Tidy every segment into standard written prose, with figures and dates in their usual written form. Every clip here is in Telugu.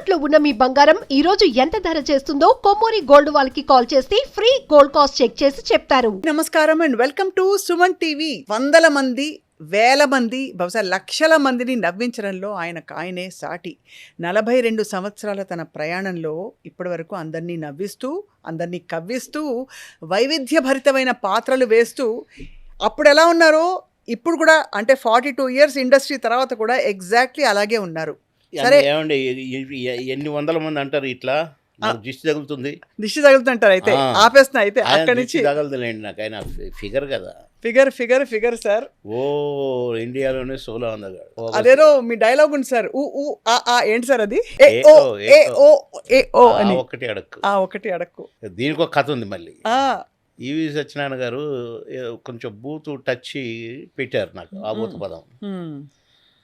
తాకట్టులో ఉన్న మీ బంగారం ఈ రోజు ఎంత ధర చేస్తుందో కొమ్మూరి గోల్డ్ వాళ్ళకి కాల్ చేస్తే ఫ్రీ గోల్డ్ కాస్ట్ చెక్ చేసి చెప్తారు. నమస్కారం and welcome to Suman TV. వందల మంది, వేల మంది, బహుశా లక్షల మందిని నవ్వించడంలో ఆయనే సాటి. 42 సంవత్సరాల తన ప్రయాణంలో ఇప్పటి వరకు అందరినీ నవ్విస్తూ, అందరినీ కవ్విస్తూ, వైవిధ్యభరితమైన పాత్రలు వేస్తూ, అప్పుడు ఎలా ఉన్నారో ఇప్పుడు కూడా, అంటే 42 ఇయర్స్ ఇండస్ట్రీ తర్వాత కూడా ఎగ్జాక్ట్లీ అలాగే ఉన్నారు. సరే, ఏమండి ఎన్ని వందల మంది అంటారు ఇట్లా దిష్టి తగులుతుంది, దిష్టి తగులుతుంటారు. అయితే ఆపేస్తున్నా, అయితే అక్కడి నుంచి తగలదులేండి. నాకు ఆయన ఫిగర్ కదా, ఫిగర్ సార్. ఓ ఇండియాలోనే సోలో అందగాడు. అదేదో మీ డైలాగ్ ఉంది సార్, ఏంటి సార్ అది? ఒకటి అడక్కు, ఒకటి అడక్కు. దీనికి ఒక కథ ఉంది మళ్ళీ. ఈవి సత్యనారాయణ గారు కొంచెం బూతు టచ్ పెట్టారు నాకు, ఆ బూతు పదం.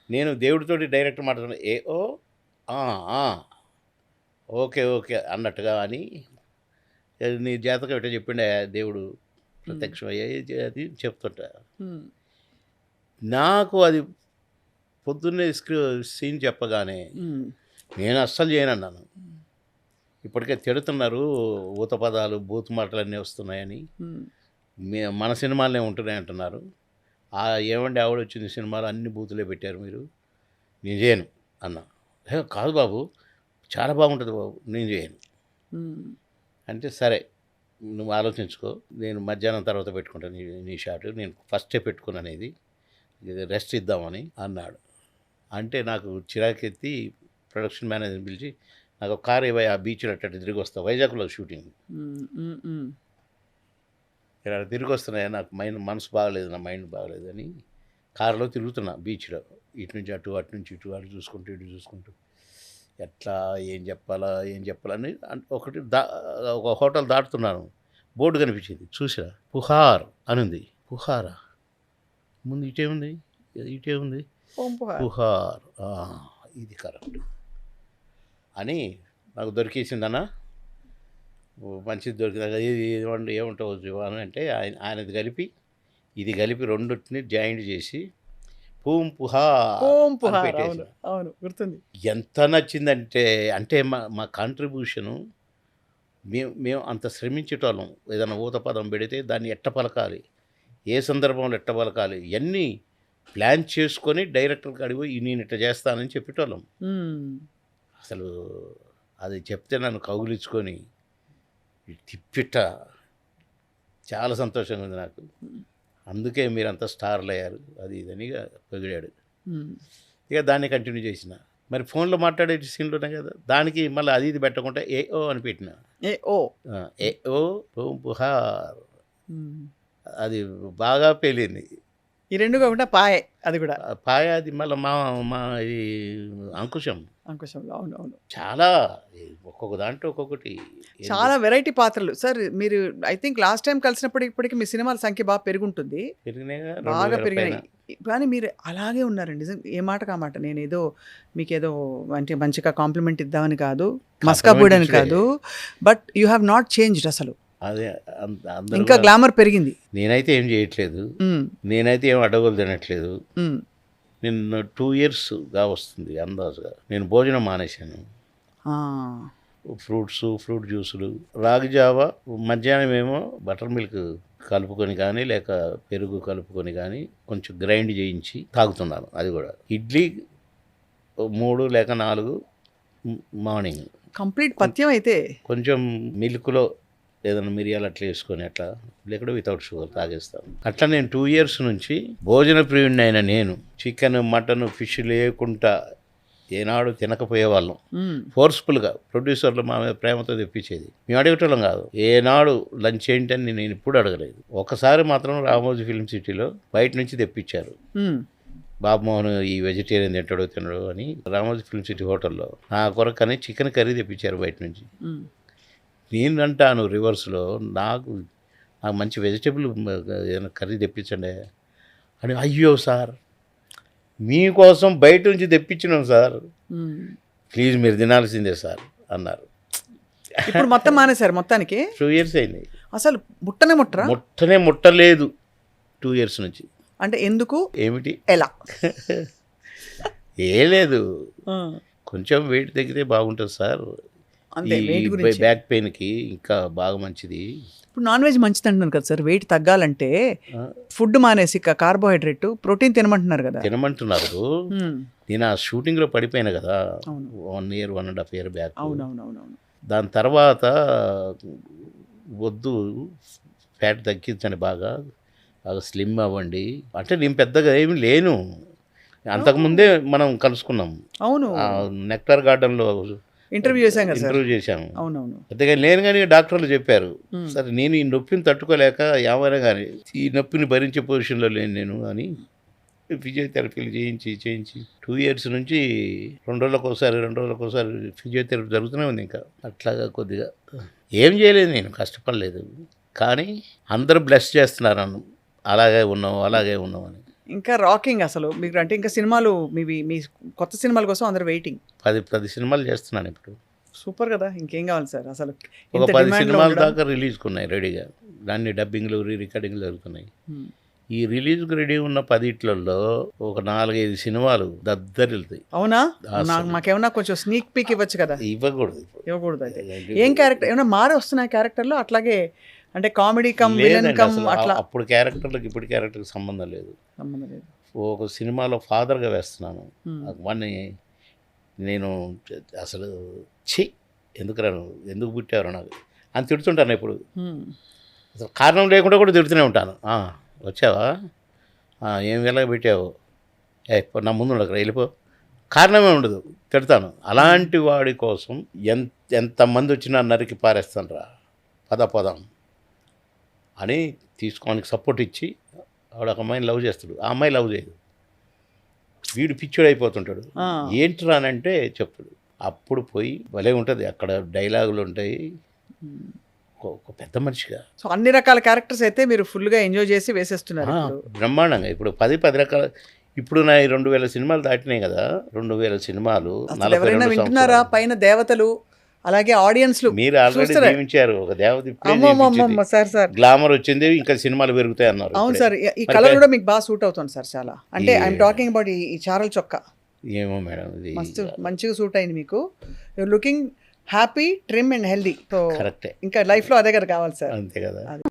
నేను దేవుడితోటి డైరెక్ట్ మాట్లాడుతున్నా, ఓకే ఓకే అన్నట్టుగా అని. నీ జాతకం ఎట్లా చెప్పిండే దేవుడు ప్రత్యక్షం అయ్యాయి అది చెప్తుంటా. నాకు అది పొద్దున్నే సీన్ చెప్పగానే నేను అస్సలు చేయనన్నాను. ఇప్పటికే తిడుతున్నారు, ఊత పదాలు బూత్ మాటలన్నీ వస్తున్నాయని, మన సినిమాలనే ఉంటున్నాయి అంటున్నారు. ఏమండి ఆవిడ వచ్చింది సినిమాలు అన్ని బూతులే పెట్టారు మీరు, నేను చేయను అన్నా. కాదు బాబు, చాలా బాగుంటుంది బాబు, నేను చేయను అంటే, సరే నువ్వు ఆలోచించుకో, నేను మధ్యాహ్నం తర్వాత పెట్టుకుంటాను నీ షాట్, నేను ఫస్టే పెట్టుకున్నాను, ఇది రెస్ట్ ఇద్దామని అన్నాడు. అంటే నాకు చిరాకెత్తి ప్రొడక్షన్ మేనేజర్ని పిలిచి, నాకు ఒక కారు ఇవ్వ, ఆ బీచ్లో అట్టట్టు తిరిగి వస్తా, వైజాగ్లో షూటింగ్, ఇలా తిరిగి వస్తున్నాయి, నాకు మనసు బాగలేదు, నా మైండ్ బాగలేదు అని కారులో తిరుగుతున్నా బీచ్లో, ఇటు నుంచి అటు, అటు నుంచి ఇటు, అటు చూసుకుంటూ ఇటు చూసుకుంటూ, ఎట్లా ఏం చెప్పాలని ఒక హోటల్ దాటుతున్నాను, బోర్డు కనిపించింది, చూసా, పుహార్ అనుంది. పుహారా, ముందు ఇటే ఉంది పుహార్, ఇది కరెక్ట్ అని నాకు దొరికేసిందన్నా. మంచిది దొరికింది, ఇది ఏముంటావు అని అంటే, ఆయనది కలిపి ఇది కలిపి రెండుని జాయింట్ చేసి పూం పుహార్ గుర్తుంది. ఎంత నచ్చిందంటే, అంటే మా కాంట్రిబ్యూషను, మేము అంత శ్రమించేటోళ్ళం. ఏదైనా ఊత పదం పెడితే దాన్ని ఎట్ట పలకాలి, ఏ సందర్భంలో ఎట్ట పలకాలి, ఇవన్నీ ప్లాన్ చేసుకొని డైరెక్టర్కి అడిగి నేను ఇట్ట చేస్తానని చెప్పేటోళ్ళం. అసలు అది చెప్తే నన్ను కౌగులించుకొని తిప్పిట్ట చాలా సంతోషంగా ఉంది నాకు. అందుకే మీరంతా స్టార్లు అయ్యారు, అది ఇదని పొగిడాడు. ఇక దాన్ని కంటిన్యూ చేసిన. మరి ఫోన్లో మాట్లాడే సీన్లోనే కదా, దానికి మళ్ళీ అది ఇది పెట్టకుండా ఏఓ అని పెట్టిన, ఏఓ పుహార్, అది బాగా పేలింది. ఈ రెండు కాకుండా పాయ, అది కూడా పాయ, అది మళ్ళీ మా ఇది అంకుశంలో. అవును. చాలా ఒక్కొక్క దాంట్లో ఒక్కొక్కటి, చాలా వెరైటీ పాత్రలు. సార్ మీరు ఐ థింక్ లాస్ట్ టైం కలిసినప్పుడు ఇప్పటికి మీ సినిమాల సంఖ్య బాగా పెరుగుంటుంది, బాగా పెరిగినాయి. కానీ మీరు అలాగే ఉన్నారండి, నిజం, ఏ మాట కామాట. నేను ఏదో మీకేదో అంటే మంచిగా కాంప్లిమెంట్ ఇద్దామని కాదు, మస్కాబోడని కాదు, but you have not changed. అసలు అదే ఇంకా గ్లామర్ పెరిగింది. నేనైతే ఏం చేయట్లేదు, నేనైతే ఏం అడగలు తినట్లేదు. నేను 2 ఇయర్స్గా వస్తుంది అందాజుగా నేను భోజనం మానేశాను. ఫ్రూట్ జ్యూసులు, రాగి జావా, మధ్యాహ్నం ఏమో బటర్ మిల్క్ కలుపుకొని కానీ లేక పెరుగు కలుపుకొని కానీ కొంచెం గ్రైండ్ చేయించి తాగుతున్నాను. అది కూడా ఇడ్లీ 3 లేక 4 మార్నింగ్, కంప్లీట్ పథ్యం. అయితే కొంచెం మిల్క్లో ఏదైనా మిరియాలు అట్లా వేసుకొని అట్లా, లేకుండా వితౌట్ షుగర్ తాగేస్తాను. అట్లా నేను 2 ఇయర్స్ నుంచి భోజన ప్రియుడిని అయిన నేను చికెన్, మటన్, ఫిష్ లేకుండా ఏనాడు తినకపోయేవాళ్ళం. ఫోర్స్ఫుల్గా ప్రొడ్యూసర్లు మా మీద ప్రేమతో తెప్పించేది, మేము అడగటం కాదు. ఏనాడు లంచ్ ఏంటని నేను ఎప్పుడు అడగలేదు. ఒకసారి మాత్రం రామోజీ ఫిల్మ్ సిటీలో బయట నుంచి తెప్పించారు, బాబుమోహన్ ఈ వెజిటేరియన్ తినడు అని, రామోజీ ఫిల్మ్ సిటీ హోటల్లో నా కొరకని చికెన్ కర్రీ తెప్పించారు బయట నుంచి. నేనంటాను రివర్స్లో, నాకు మంచి వెజిటేబుల్ ఏదైనా కర్రీ తెప్పించండి అని. అయ్యో సార్, మీకోసం బయట నుంచి తెప్పించినాం సార్, ప్లీజ్ మీరు తినాల్సిందే సార్ అన్నారు. ఇప్పుడు మొత్తం మానేశారు మొత్తానికి? 2 ఇయర్స్ అయింది. అసలు ముట్టనే ముట్టలేదు 2 ఇయర్స్ నుంచి. అంటే ఎందుకు, ఏమిటి, ఎలా? ఏ లేదు, కొంచెం వెయిట్ తగ్గితే బాగుంటుంది సార్. అంతే ఈ వెయిట్ గురించి. బ్యాక్ పెయిన్కి ఇంకా బాగా మంచిది. ఇప్పుడు నాన్ వెజ్ మంచిది అంటున్నారు కదా సార్, వెయిట్ తగ్గాలంటే ఆ, ఫుడ్ మానేసి కార్బోహైడ్రేట్ ప్రోటీన్ తినమంటున్నారు కదా. తినమంటున్నారు. మ్మ్. నేను ఆ షూటింగ్లో పడిపోయాను కదా, అవును 1 ఇయర్ 1.5 ఇయర్ బ్యాక్. అవునవునవునవును. దాని తర్వాత వద్దు, ఫ్యాట్ తగ్గించండి, బాగా బాగా స్లిమ్ అవ్వండి అంటే నేను పెద్దగా ఏమీ లేను. అంతకుముందే మనం కలుసుకున్నాం అవును నెక్టార్ గార్డెన్లో ఇంటర్వ్యూ చేశాం కదా సార్. ఇంటర్వ్యూ చేశాను. అవునవును. పెద్దగా లేను కానీ డాక్టర్లు చెప్పారు, మ్మ్. సరే నేను ఈ నొప్పిని తట్టుకోలేక ఏమైనా కానీ ఈ నొప్పిని భరించే పొజిషన్లో లేను నేను అని ఫిజియోథెరపీలు చేయించి 2 ఇయర్స్ నుంచి 2 రోజులకు ఒకసారి ఫిజియోథెరపీ జరుగుతూనే ఉంది. ఇంకా అట్లాగా కొద్దిగా ఏం చేయలేదు, నేను కష్టపడలేదు, కానీ అందరూ బ్లెస్ చేస్తున్నారు నన్ను, అలాగే ఉన్నాం అని. ఇంకా రాకింగ్ అసలు మీకు అంటే ఇంకా సినిమాలు మీ కొత్త సినిమాల కోసం అందరు వెయిటింగ్. 10 సినిమాలు చేస్తున్నాను ఇప్పుడు. సూపర్ కదా, ఇంకేం కావాలి సార్ అసలు. ఒక ఇంత 10 demand లో సినిమాల ఉండడం. దాకా రిలీజ్కి ఉన్నాయి రెడీగా, దాన్ని డబ్బింగ్లు రికార్డింగ్లు జరుగుతున్నాయి. మ్మ్. ఈ రిలీజ్కి రెడీ ఉన్న 10 ఒక 4-5 సినిమాలు దద్దరిల్తాయి. అవునా, అసలు. మాకేమన్నా కొంచెం స్నీక్ పీక్ ఇవ్వచ్చు కదా. ఇవ్వకూడదు ఇప్పుడు. ఇవ్వకూడదు అయితే. ఏం క్యారెక్టర్ ఏమైనా మారే వస్తున్నాయి క్యారెక్టర్లో అట్లాగే, అంటే కామెడీ కమ్ విలన్ లేదండి, కమ్ అసలు అట్లా అప్పుడు క్యారెక్టర్లకు ఇప్పుడు క్యారెక్టర్కి సంబంధం లేదు. సంబంధం లేదు. ఒక సినిమాలో ఫాదర్గా వేస్తున్నాను. మ్మ్. వాడిని నేను అసలు ఎందుకు పుట్టారు నాకు అని తిడుతుంటాను ఇప్పుడు. మ్మ్. అసలు కారణం లేకుండా కూడా తిడుతూనే ఉంటాను. వచ్చావా, ఏం వెళ్ళగా పెట్టావు, నా ముందు ఉండకు, వెళ్ళిపో, కారణమే ఉండదు, తిడతాను. అలాంటి వాడి కోసం ఎంతమంది వచ్చినా నరికి పారేస్తాను రా, పదం అని తీసుకోనికి సపోర్ట్ ఇచ్చి ఆవిడ ఒక అమ్మాయిని లవ్ చేస్తాడు, ఆ అమ్మాయి లవ్ చేయదు, వీడు పిచ్చోడు అయిపోతుంటాడు. ఆ. ఏంట్రా అని అంటే చెప్తాడు. అప్పుడు పోయి భలే ఉంటుంది, అక్కడ డైలాగులు ఉంటాయి. ఒక పెద్ద మనిషిగా సో అన్ని రకాల క్యారెక్టర్స్ అయితే మీరు ఫుల్గా ఎంజాయ్ చేసి వేసేస్తున్నారు ఇప్పుడు. బ్రహ్మాండంగా. ఇప్పుడు 10 రకాల, ఇప్పుడు నా 2000 సినిమాలు దాటినాయి కదా, 2000 సినిమాలు, అసలు ఎవరైనా 42 వింటున్నారా? సంవత్సరాలు. పైన దేవతలు అలాగే ఆడియన్స్లు మీరు ఆల్రెడీ చూస్తారా? జీవించారు, ఒక దేవత ఇప్పుడే అమ్మమ్మమ్మ జీవించింది. సార్ గ్లామర్ వచ్చింది, ఇంకా సినిమాలు పెరుగుతాయి అన్నారు. అవును ఇప్పుడే. సార్, ఈ మరి కలర్ కూడా మీకు బాగా సూట్ అవుతుంది సార్ చాలా. అంటే ఈ- ఐఎమ్ టాకింగ్ అబౌట్ ఈ చారల్ చొక్కా ఏమో మేడం, ఇది మస్తు మంచిగా సూట్ అయింది మీకు. Your looking happy, trim and healthy. So కరెక్టే, ఇంకా లైఫ్లో అదే కదా కావాలి సార్. అంతే కదా. అది